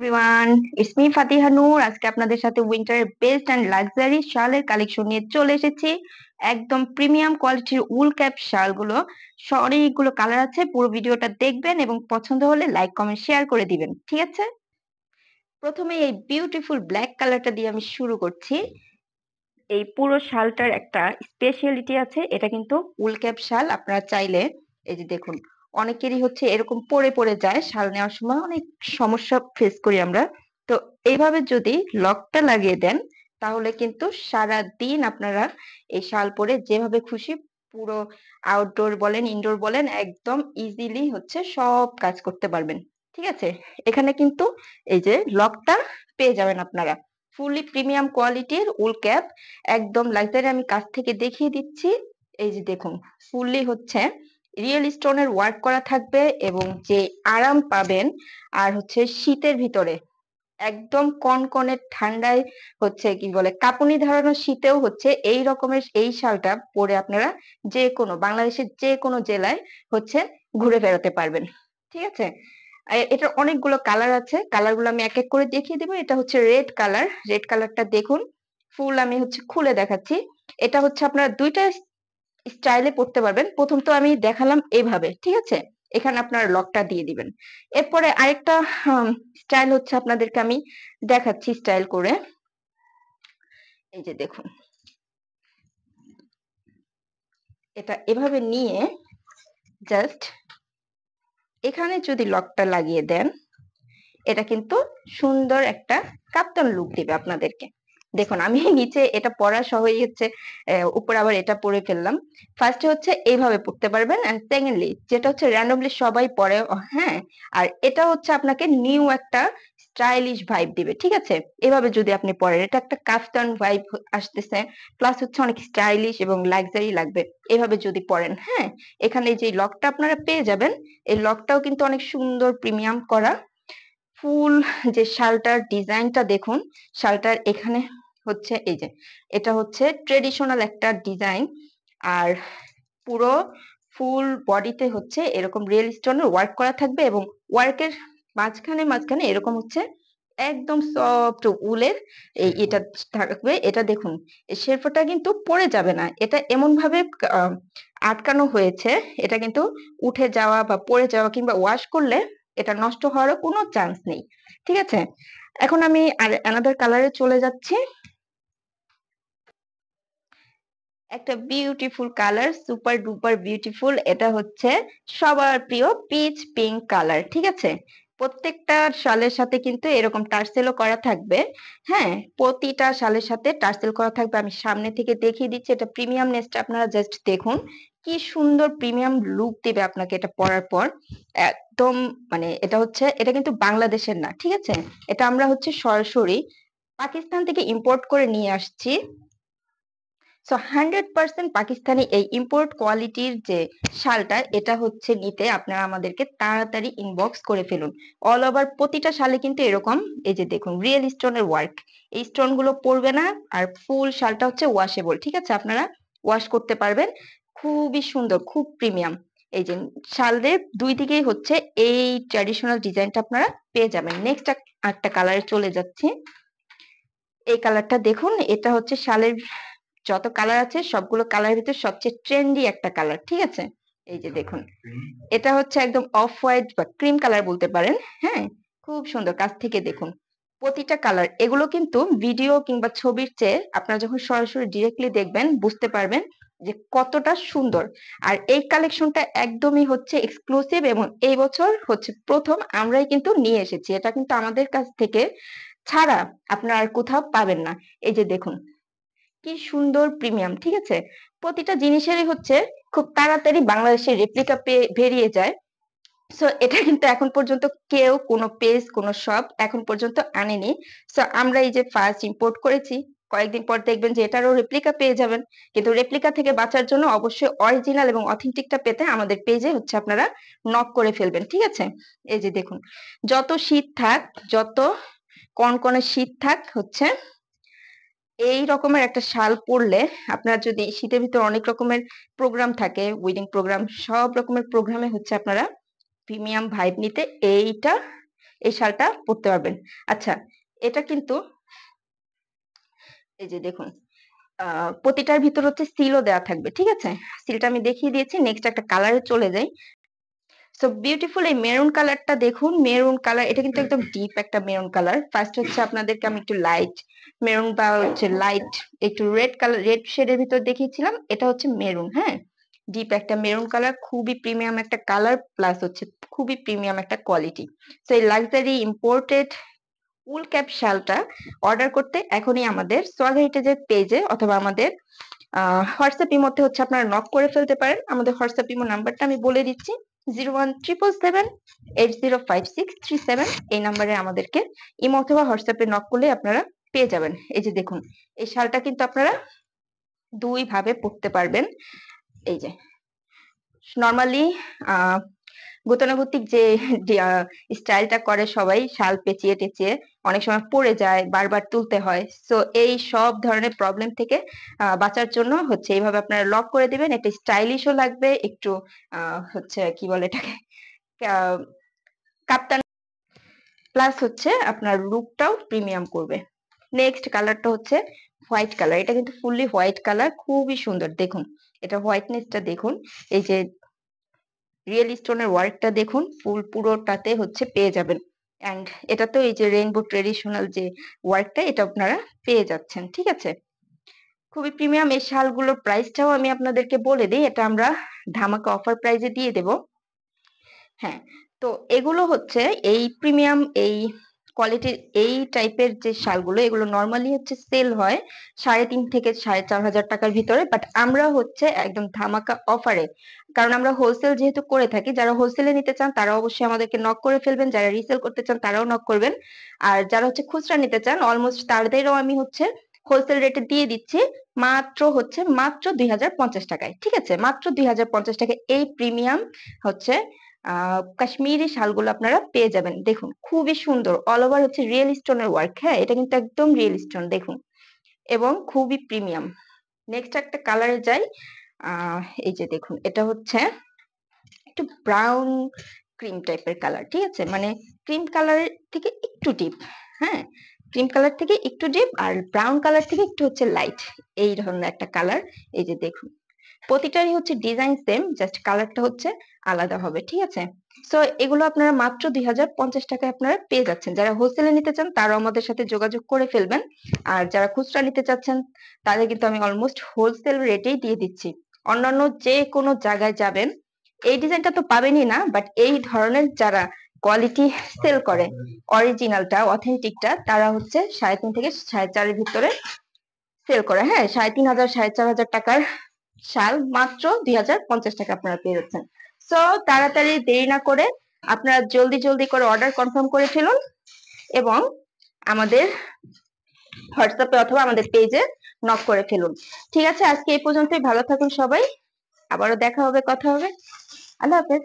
Everyone, it's me ফাতিহা নূর। আজকে আপনাদের সাথে উইন্টারের বেস্ট অ্যান্ড লাক্সারি শালের কালেকশন নিয়ে চলে এসেছি। একদম প্রিমিয়াম কোয়ালিটির উল ক্যাপ শালগুলো, অনেকগুলো কালার আছে। পুরো ভিডিওটা দেখবেন এবং পছন্দ হলে লাইক কমেন্ট শেয়ার করে দিবেন, ঠিক আছে? প্রথমে এই বিউটিফুল ব্ল্যাক কালারটা দিয়ে আমি শুরু করছি। এই পুরো শালটার একটা স্পেশালিটি আছে, এটা কিন্তু উল ক্যাপ শাল। আপনারা চাইলে এই যে দেখুন, অনেকেরই হচ্ছে এরকম পরে পরে যায়, শাল নেওয়ার সময় অনেক সমস্যা ফেস করি আমরা। তো এইভাবে যদি লকটা লাগিয়ে দেন তাহলে কিন্তু সারা দিন আপনারা এই শাল পরে যেভাবে খুশি পুরো আউটডোর বলেন ইনডোর বলেন একদম ইজিলি হচ্ছে সব কাজ করতে পারবেন, ঠিক আছে? এখানে কিন্তু এই যে লকটা পেয়ে যাবেন আপনারা, ফুলি প্রিমিয়াম কোয়ালিটির উল ক্যাপ, একদম লাক্সারি। আমি কাছ থেকে দেখিয়ে দিচ্ছি। এই যে দেখুন, ফুললি হচ্ছে রিয়েল স্টোনের ওয়ার্ক করা থাকবে এবং যে আরাম পাবেন, আর হচ্ছে শীতের ভিতরে একদম কনকনে ঠান্ডায় হচ্ছে কি বলে কাঁপুনি ধরানো শীতেও হচ্ছে এই রকমের এই শালটা পরে আপনারা যে কোনো বাংলাদেশের যে কোনো জেলায় হচ্ছে ঘুরে বেড়াতে পারবেন, ঠিক আছে? এটার অনেকগুলো কালার আছে, কালার গুলো আমি এক এক করে দেখিয়ে দেবো। এটা হচ্ছে রেড কালার, রেড কালারটা দেখুন, ফুল আমি হচ্ছে খুলে দেখাচ্ছি। এটা হচ্ছে আপনারা দুইটা স্টাইলে পড়তে পারবেন। প্রথম তো আমি দেখালাম এভাবে, ঠিক আছে? এখানে আপনার লকটা দিয়ে দিবেন। এরপরে আরেকটা স্টাইল হচ্ছে আপনাদেরকে আমি দেখাচ্ছি স্টাইল করে। এই যে দেখুন, এটা এভাবে নিয়ে জাস্ট এখানে যদি লকটা লাগিয়ে দেন, এটা কিন্তু সুন্দর একটা কাপ্তান লুক দিবে আপনাদেরকে। দেখুন, আমি নিচে এটা পরা সহই হচ্ছে উপরে আবার এটা পরে ফেললাম। ফার্স্টে হচ্ছে এইভাবে পড়তে পারবেন, এন্ড সেকেন্ডলি যেটা হচ্ছে র্যান্ডমলি সবাই পরে, হ্যাঁ। আর এটা হচ্ছে আপনাকে নিউ একটা স্টাইলিশ ভাইব দিবে, ঠিক আছে? এভাবে যদি আপনি পরেন, এটা একটা কাফতান ভাইব আসতেছে, প্লাস হচ্ছে অনেক স্টাইলিশ এবং লাক্সারি লাগবে এভাবে যদি পরেন, হ্যাঁ। এখানে যে লকটা আপনারা পেয়ে যাবেন, এই লকটাও কিন্তু অনেক সুন্দর প্রিমিয়াম করা। ফুল যে শালটার ডিজাইনটা দেখুন, শালটার এখানে হচ্ছে এই যে এটা হচ্ছে ট্রেডিশনাল একটা ডিজাইন, আর পুরো ফুল বডিতে হচ্ছে এরকম রিয়েল স্টোনের ওয়ার্ক করা থাকবে এবং ওয়ার্কের মাঝখানে মাঝখানে এরকম হচ্ছে একদম সফট উলের এই এটা থাকবে। এটা দেখুন, এই শেরফাটা কিন্তু পড়ে যাবে না, এটা এমন ভাবে আটকানো হয়েছে, এটা কিন্তু উঠে যাওয়া বা পড়ে যাওয়া কিংবা ওয়াশ করলে এটা নষ্ট হওয়ারও কোনো চান্স নেই, ঠিক আছে? এখন আমি আর অ্যানাদার কালারে চলে যাচ্ছি। একটা beautiful colour, super duper beautiful, এটা হচ্ছে সবার প্রিয় পিচ পিঙ্ক কালার, ঠিক আছে? প্রত্যেকটা শালের সাথে কিন্তু এরকম টার্সেলও করা থাকবে, হ্যাঁ। প্রতিটা শালের সাথে টার্সেল করা থাকবে। আমি সামনে থেকে দেখিয়ে দিচ্ছি, এটা প্রিমিয়ামনেসটা আপনারা জাস্ট দেখুন, কি সুন্দর প্রিমিয়াম লুক দিবে আপনাকে এটা পরার পর। একদম মানে এটা হচ্ছে, এটা কিন্তু বাংলাদেশের না, ঠিক আছে? এটা আমরা হচ্ছে সরাসরি পাকিস্তান থেকে ইম্পোর্ট করে নিয়ে আসছি। সো 100% পাকিস্তানি এই ইম্পোর্ট কোয়ালিটির যে শালটা, এটা হচ্ছে নিতে আপনারা আমাদেরকে তাড়াতাড়ি ইনবক্স করে ফেলুন। অল ওভার প্রতিটা শালে কিন্তু এরকম এই যে দেখুন রিয়েল স্টোনের ওয়ার্ক, এই স্টোন গুলো পড়বে না। আর ফুল শালটা হচ্ছে ওয়াশেবল, ঠিক আছে? আপনারা ওয়াশ করতে পারবেন। খুবই সুন্দর, খুব প্রিমিয়াম। এই যে শালের দুই দিকেই হচ্ছে এই ট্র্যাডিশনাল ডিজাইনটা আপনারা পেয়ে যাবেন। নেক্সট একটা কালারে চলে যাচ্ছি। এই কালারটা দেখুন, এটা হচ্ছে শালের যত কালার আছে সবগুলো কালারের ভিতরে সবচেয়ে ট্রেন্ডি একটা কালার, ঠিক আছে? এই যে দেখুন, এটা হচ্ছে একদম অফ হোয়াইট বা ক্রিম কালার বলতে পারেন, হ্যাঁ। খুব সুন্দর, কাছ থেকে দেখুন প্রতিটা কালার। এগুলো কিন্তু ভিডিও কিংবা ছবির চেয়ে আপনারা যখন সরাসরি ডিরেক্টলি দেখবেন বুঝতে পারবেন যে কতটা সুন্দর। আর এই কালেকশনটা একদমই হচ্ছে এক্সক্লুসিভ এবং এই বছর হচ্ছে প্রথম আমরাই কিন্তু নিয়ে এসেছি। এটা কিন্তু আমাদের কাছ থেকে ছাড়া আপনারা আর কোথাও পাবেন না। এই যে দেখুন, কি সুন্দর প্রিমিয়াম, ঠিক আছে? প্রতিটা জিনিসেরই হচ্ছে খুব তাড়াতাড়ি বাংলাদেশের রেপ্লিকা বেরিয়ে যায়। সো এটা কিন্তু এখন পর্যন্ত কেউ কোনো পেজ কোনো শপ এখন পর্যন্ত আনেনি। সো আমরা এই যে ফার্স্ট ইম্পোর্ট করেছি, কয়েকদিন পর দেখবেন যে এটারও রেপ্লিকা পেয়ে যাবেন। কিন্তু রেপ্লিকা থেকে বাঁচার জন্য অবশ্যই অরিজিনাল এবং অথেন্টিকটা পেতে আমাদের পেজে হচ্ছে আপনারা নক করে ফেলবেন, ঠিক আছে? এই যে দেখুন, যত শীত থাক, যত কনকনে শীত থাক হচ্ছে এই রকমের একটা শাল পরলে, আপনারা যদি শীতের ভিতর অনেক রকমের প্রোগ্রাম থাকে, ওয়েডিং প্রোগ্রাম, সব রকমের প্রোগ্রামে হচ্ছে আপনারা প্রিমিয়াম ভাইব নিতে এইটা এই শালটা পরতে পারবেন। আচ্ছা, এটা কিন্তু এই যে দেখুন, প্রতিটার ভিতর হচ্ছে সিলও দেওয়া থাকবে, ঠিক আছে? সিলটা আমি দেখিয়ে দিয়েছি। নেক্সট একটা কালারে চলে যাই। সো বিউটিফুল এই মেরুন কালারটা দেখুন, মেরুন কালার, এটা কিন্তু একদম ডিপ একটা মেরুন কালার। ফার্স্ট হচ্ছে আপনাদেরকে আমি একটু লাইট মেরুন বা হচ্ছে লাইট একটু রেড কালার, রেড শেডের ভিতর দেখিয়েছিলাম। এটা হচ্ছে মেরুন, হ্যাঁ, ডিপ একটা মেরুন কালার, খুবই প্রিমিয়াম একটা কালার, প্লাস হচ্ছে খুবই প্রিমিয়াম একটা কোয়ালিটি। সো এই লাক্সারি ইম্পোর্টেড উল ক্যাপ শালটা অর্ডার করতে এখনই আমাদের সোয়াগ হেরিটেজের পেজে অথবা আমাদের হোয়াটসঅ্যাপ ইমোতে হচ্ছে আপনারা নক করে ফেলতে পারেন। আমাদের হোয়াটসঅ্যাপ ইমো নাম্বারটা আমি বলে দিচ্ছি, 0177780563 এই নাম্বারে আমাদেরকে ইমো অথবা হোয়াটসঅ্যাপে নক করলে আপনারা পেয়ে যাবেন। এই যে দেখুন, এই শালটা কিন্তু আপনারা দুই ভাবে পরতে পারবেন। এই যে নর্মালি গতানুগতিক যে স্টাইলটা করে সবাই, শাল পেঁচিয়ে টেঁচিয়ে অনেক সময় পড়ে যায়, বারবার তুলতে হয়। সো এই সব ধরনের প্রবলেম থেকে বাঁচার জন্য হচ্ছে এইভাবে আপনারা লক করে দিবেন। একটা স্টাইলিশও লাগবে, একটু হচ্ছে কি বলে এটাকে, কাপ্তান, প্লাস হচ্ছে আপনার লুকটাও প্রিমিয়াম করবে। নেক্সট কালারটা হচ্ছে হোয়াইট কালার। এটা কিন্তু ফুললি হোয়াইট কালার, খুবই সুন্দর। দেখুন এটা হোয়াইটনেসটা দেখুন, এই যে রিয়েল স্টোনের ওয়ার্কটা দেখুন, ফুল পুরোটাতে হচ্ছে পেয়ে যাবেন। এন্ড এটা তো এই যে রেইনবো ট্রেডিশনাল যে ওয়ার্কটা, এটা আপনারা পেয়ে যাচ্ছেন, ঠিক আছে? খুবই প্রিমিয়াম। এই শালগুলোর প্রাইসটাও আমি আপনাদেরকে বলে দিই, এটা আমরা ধামাকা অফার প্রাইজে দিয়ে দেব। হ্যাঁ, তো এগুলো হচ্ছে এই প্রিমিয়াম এই কোয়ালিটির এই টাইপের যে শালগুলো, এগুলো নর্মালি হচ্ছে সেল হয় 3.5 থেকে 4.5 হাজার টাকার ভিতরে, বাট আমরা হচ্ছে একদম ধামাকা অফারে, কারণ আমরা হোলসেল যেহেতু করে থাকি, যারা হোলসেলে নিতে চান তারা অবশ্যই আমাদেরকে নক করে ফেলবেন, যারা রিসেল করতে চান তারাও নক করবেন, আর যারা হচ্ছে খুচরা নিতে চান অলমোস্ট তাদেরও আমি হচ্ছে হোলসেল রেটে দিয়ে দিচ্ছি, মাত্র 2,050 টাকায়, ঠিক আছে? মাত্র 2,050 টাকায় এই প্রিমিয়াম হচ্ছে কাশ্মীরি শালগুলো আপনারা পেয়ে যাবেন। দেখুন খুবই সুন্দর, অল ওভার হচ্ছে রিয়েল স্টোনের ওয়ার্ক, হ্যাঁ, এটা কিন্তু একদম রিয়েল স্টোন দেখুন, এবং খুবই প্রিমিয়াম। নেক্সট একটা কালারে যাই। এই যে দেখুন, এটা হচ্ছে একটু ব্রাউন ক্রিম টাইপের কালার, ঠিক আছে? মানে ক্রিম কালারের থেকে একটু ডিপ, হ্যাঁ, ক্রিম কালার থেকে একটু ডিপ, আর ব্রাউন কালার থেকে একটু হচ্ছে লাইট, এই ধরনের একটা কালার। এই যে দেখুন, প্রতিটারই হচ্ছে ডিজাইন সেম, জাস্ট কালারটা হচ্ছে আলাদা হবে, ঠিক আছে? সো এগুলো আপনারা মাত্র 2,050 টাকায় আপনারা পেয়ে যাচ্ছেন। যারা হোলসেলে নিতে চান তারা আমাদের সাথে যোগাযোগ করে ফেলবেন, আর যারা খুচরা নিতে চাচ্ছেন তাদের কিন্তু আমি অলমোস্ট হোলসেল রেটেই দিয়ে দিচ্ছি। অন্যান্য যে কোনো জায়গায় যাবেন এই ডিজাইনটা তো পাবেনই না, বাট এই ধরনের যারা কোয়ালিটি সেল করে, অরিজিনালটা অথেন্টিকটা, তারা হচ্ছে 3.5 থেকে 4.5 ভিতরে সেল করে, হ্যাঁ, 3,500 4,500 টাকার শাল মাত্র 2,050 টাকা আপনারা পেয়ে যাচ্ছেন। সো তাড়াতাড়ি দেরি না করে আপনারা জলদি জলদি করে অর্ডার কনফার্ম করে ফেলুন, এবং আমাদের হোয়াটসঅ্যাপে অথবা আমাদের পেজে নক করে ফেলুন। ঠিক আছে, আজকে এই পর্যন্তই। ভালো থাকুন সবাই, আবারও দেখা হবে, কথা হবে। আল্লাহ হাফেজ।